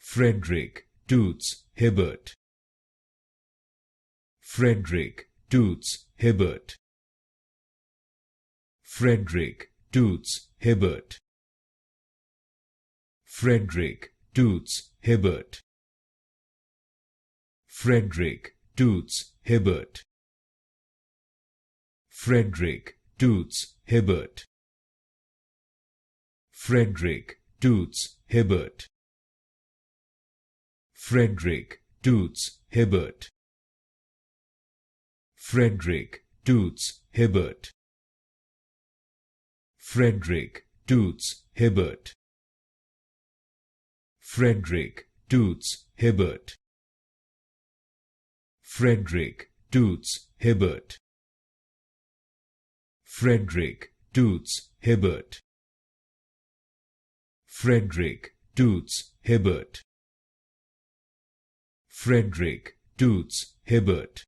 Frederick Toots Hibbert. Frederick Toots Hibbert. Frederick Toots Hibbert. Frederick Toots Hibbert. Frederick Toots Hibbert. Frederick Toots Hibbert. Frederick Toots Hibbert. Frederick Toots Hibbert. Frederick Toots Hibbert. Frederick Toots Hibbert. Frederick Toots Hibbert. Frederick Toots Hibbert. Frederick Toots Hibbert. Frederick Toots Hibbert. Frederick Toots Hibbert.